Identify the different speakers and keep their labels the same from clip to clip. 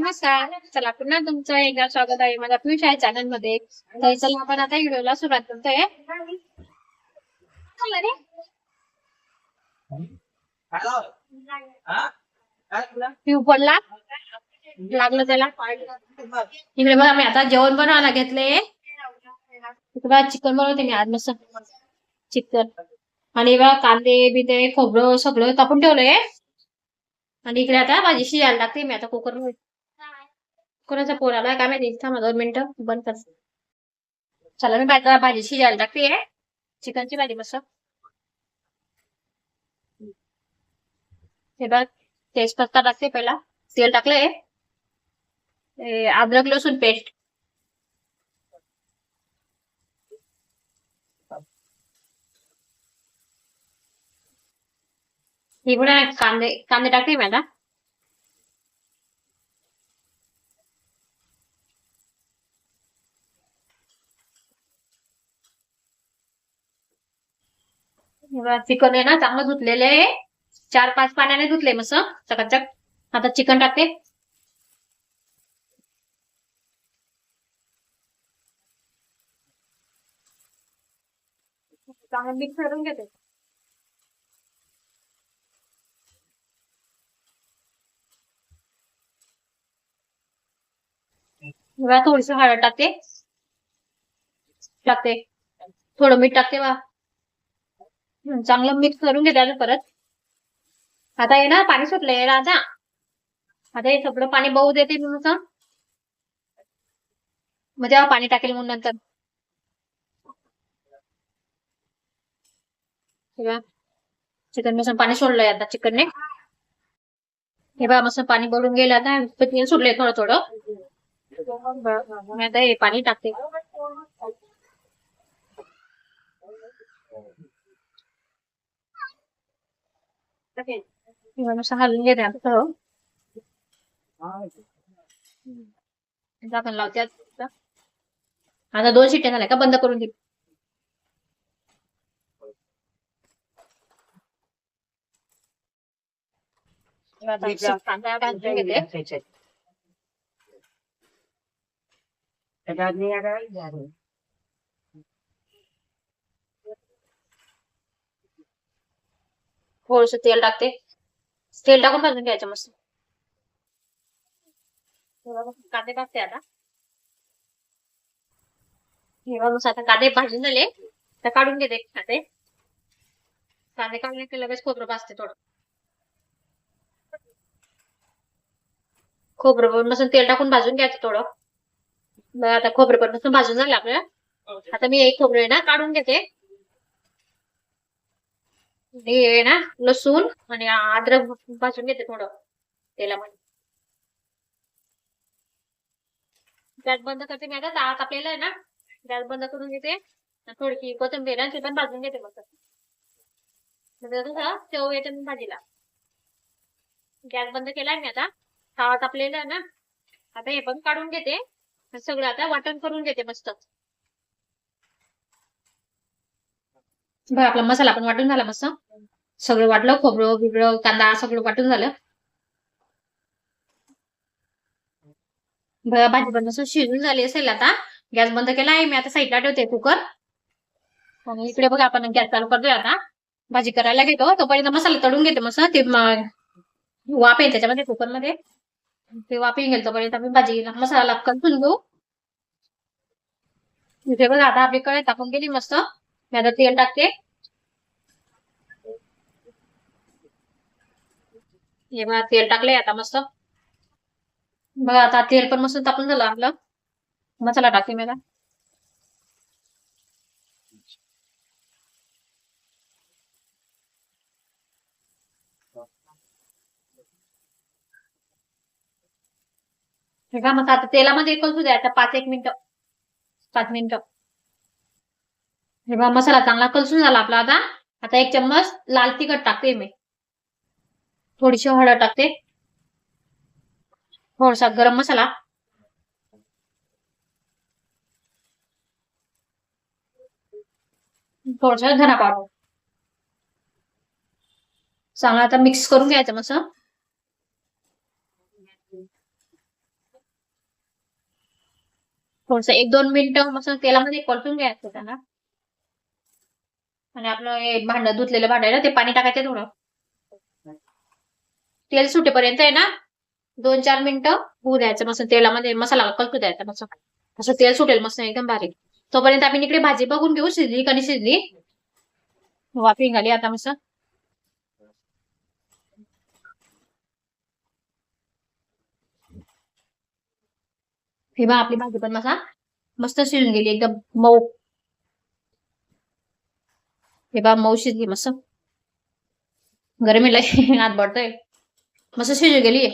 Speaker 1: नमस्कार. चला पुन्हा तुमचं एकदा स्वागत आहे माझ्या पियुष या चॅनल मध्ये. तर चला आपण आता व्हिडिओला सुरुवात करतोय. चला रे. पिऊ पडला लागलं त्याला. इकडे बघा मी आता जेवण बनवायला घेतले. इकडे चिकन बनवते मी आज मस्त चिकन. आणि बघा कांदे बिते खोबरं सगळं कापून ठेवलंय. आणि इकडे आता भाजी शिजायला टाकते मी आता कुकर मध्ये. कोणाचा फोन आलाय काय माहिती. थांबा 2 मिनिटं बंद कर. चला मी भाजी शिजायला टाकते चिकनची भाजी मस्त. हे बघ तेजपत्ता टाकते पहिला. तेल टाकलंय. अद्रक लसूण पेस्ट. इकडे कांदे कांदे टाकते मी आता. चिकन आहे ना चांगलं धुतलेलं आहे. 4-5 पाण्याने धुतले मस्त चकाचक. आता चिकन टाकते. चांगलं मिक्स करून घेते. थोडीशी हळद टाकते. थोडं मीठ टाकते बा. चांगलं मिक्स करून घेते आता परत. आता हे ना पाणी सुटलंय आता. आता हे सगळं पाणी बहू देते मी मग तेव्हा पाणी टाकेल म्हणून नंतर. चिकन मस्त पाणी सोडलंय आता चिकनने. हे बघा मस्त पाणी बोलून गेलं आता. तेल सुटलंय थोडं थोडं. मी आता हे पाणी टाकते. मस्त हलवून घेते आता. झाकण लावते आता. 2 शिट्ट्या झाल्या का बंद करून देईल. कांदा भाजून घेते. थोडस तेल टाकते. तेल टाकून भाजून घ्यायचं मस्त. कांदे टाकते आता. हे मस्त आता कांदे भाजून झाले तर काढून घेते कांदे. कांदे काढले की लगेच खोबरं भाजते थोडं. खोबरं पण मस्त तेल टाकून भाजून घ्यायचं थोडं. आता खोबरं पण मस्त भाजून झालं आपलं. आता मी एक खोबरं आहे ना काढून घेते. हे ना लसूण आणि अद्रक भाजून घेते थोडं तेलामध्ये. गॅस बंद करते मी आता. डाळ तापलेला आहे ना. गॅस बंद करून घेते. थोडीशी कोथिंबीर आणि पण भाजून घेते मस्त. चव येते भाजीला. गॅस बंद केलाय मी आता. डाळ तापलेला आहे ना. आता हे पण काढून घेते. सगळं आता वाटण करून घेते मस्त. बघा आपला मसाला पण वाटून झाला मस्त. सगळं वाटलं खोबरं बिबरं कांदा सगळं वाटून झालं. भाजी पण मस्त शिजून झाली असेल आता. गॅस बंद केला आहे मी आता. साईडला ठेवते कुकर. आणि इकडे बघा आपण गॅस चालू करतोय आता. भाजी करायला घेतो तोपर्यंत मसाला तळून घेते मस्त. ते वाफ आहे त्याच्यामध्ये कुकर मध्ये. ते वाफी गेल तोपर्यंत आपण भाजीला मसाला करून घेऊ. इथे बघा आता आपली कढई तापून गेली मस्त. मी आता तेल टाकते. हे बघा तेल टाकलंय आता मस्त. बघा आता तेल पण मस्त तापून झालं आपलं. मसाला टाकते मी आता. हे का मग आता तेलामध्ये करू द्या आता 5-1 मिनिटं. 5 मिनिटं. हे बघा मसाला चांगला कलसून झाला आपला आता. आता 1 चम्मच लाल तिखट टाकते मी. थोडीशी हळद टाकते. थोडासा गरम मसाला. थोडासा धना पावडर. चांगला आता मिक्स करून घ्यायचं मस्त. थोडस 1-2 मिनिटं मस्त तेलामध्ये परतून घ्यायचं त्याला. आणि आपलं हे भांडं धुतलेलं भांडं आहे ना, ते पाणी टाकायचं थोडं. तेल सुटेपर्यंत आहे ना 2-4 मिनिटं होऊ द्यायचं मस्त तेलामध्ये, मसाला कलकू द्यायचा मस्त. असं तेल सुटेल मस्त एकदम बारीक. तोपर्यंत आपण इकडे भाजी बघून घेऊ शिजली का नाही शिजली. वाफी निघाली आता मस्त. हे बघा आपली भाजी पण मस्त शिजून गेली एकदम मऊ. हे बघा मऊ शिजली मस्त. गरम लय हात बळतोय. मस्त शिजून गेली.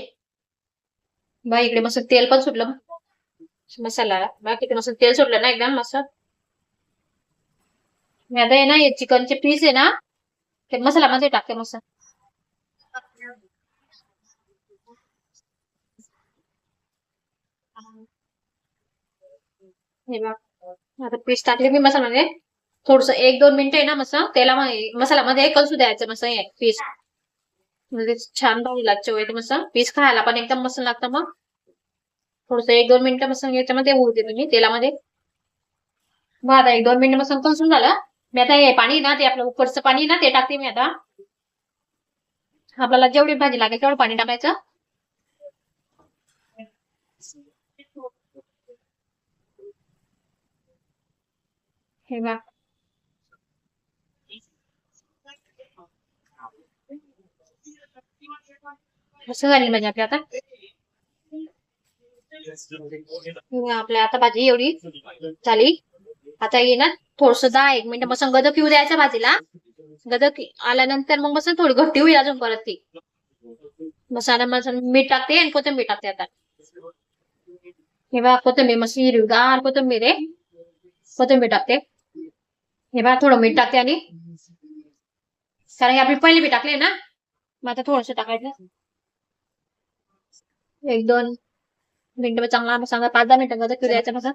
Speaker 1: बघा इकडे मस्त तेल पण सुटलं मसाला. बघा किती मस्त तेल सुटलं ना एकदम मस्त. मी आता आहे ना हे चिकनचे पीस आहे ना ते मसाल्यामध्ये टाकते मस्त. हे बघा आता पीस टाकले मी मसाल्यामध्ये. थोडस 1-2 मिनिटं आहे ना मस्त तेलामध्ये मसाल्यामध्ये कलसू द्यायचं मस्त हे पीस. म्हणजे छान भाजी लागते होय मस्त. पीस खायला पण एकदम मस्त लागतं मग. थोडस 1-2 मिनिटं मस्त याच्यामध्ये होऊ दे तुम्ही तेलामध्ये. मग आता 1-2 मिनिटं मस्त कलसून झालं. मी आता हे पाणी ना ते आपलं उकडचं पाणी ना ते टाकते मी आता. आपल्याला जेवढी भाजी लागेल तेवढं पाणी टाकायचं. हे बघा मस्त झाली भाजी आपली आता. हे बघा आपल्या आता भाजी एवढी झाली. आता ये ना थोडस 10-1 मिनिट मस्त गदक येऊ द्यायचं भाजीला. गदक आल्यानंतर मग मस्त थोडी घट्टी होईल अजून परत ती. मसाला मीठ टाकते आणि कोथिंबीर टाकते आता. हे बघा कोथिंबीर मस्त हिरवीगार कोथिंबीर आहे. कोथिंबीर टाकते. हे बघा थोडं मीठ टाकते आणि कारण की आपण पहिले बी टाकले ना. मग आता थोडस टाकायचं. 1-2 मिनिटं चांगला चांगला 5-10 मिनिटं गदक येऊ द्यायचं मस्त.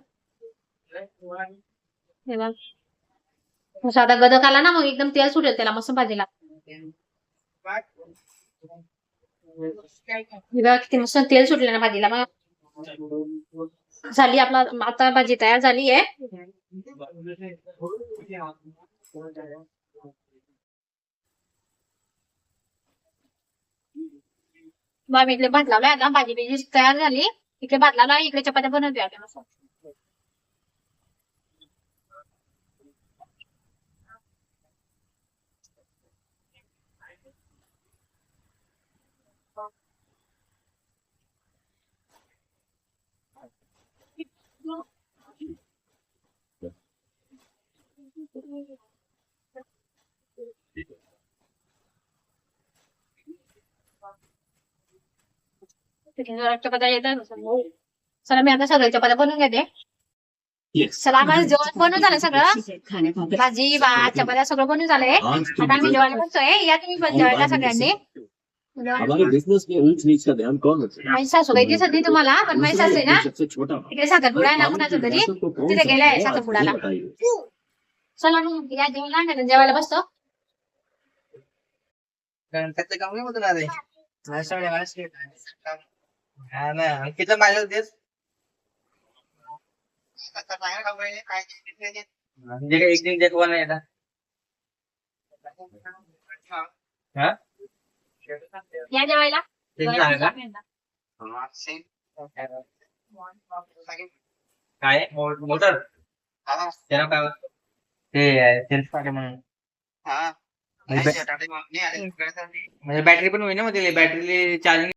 Speaker 1: हे बघा मस्त आता गदक आला ना मग एकदम तेल सुटेल त्याला मस्त भाजीला. हे बघा किती मस्त तेल सुटलं ना भाजीला. मग झाली आपला आता भाजी तयार झाली आहे. मग मी इकडे भात लावलाय आता भाजी बिजी तयार झाली. इकडे भात लावला इकडे चपात्या बनवते आता मस्त. चपात्या येतात. चला मी आता सगळ्या चपात्या बनवून घेते. चला आम्हाला जेवण बनवून झालं सगळं. भाजी भात चपात्या सगळं बनवून झालंय. आता आम्ही जेवायला बसतोय. या तुम्ही पण जेवायला सगळ्यांनी.
Speaker 2: हमारे बिजनेस में ऊंच नीच का ध्यान कौन रखेगा?
Speaker 1: माझी सासूबाई दिसत नाही तुम्हाला पण माझी सासू आहे ना
Speaker 2: सबसे छोटा
Speaker 1: तिकडे साखरपुडा आहे ना कुणाच्या घरी तिथे गेलाय साखरपुड्याला. चला मग या जेवण जेवायला बसतो.
Speaker 3: त्याचं काम नाही होत ना रे. हा ना किती पाहिजे तेच म्हणजे काय एक दिन देखवा नाही येतात. हा
Speaker 1: या जेवायला.
Speaker 3: तेच आहे का काय मोटर त्याला काय ते सेल्फ पार्टी म्हणून म्हणजे बॅटरी पण होईल ना मग बॅटरी चार्जिंग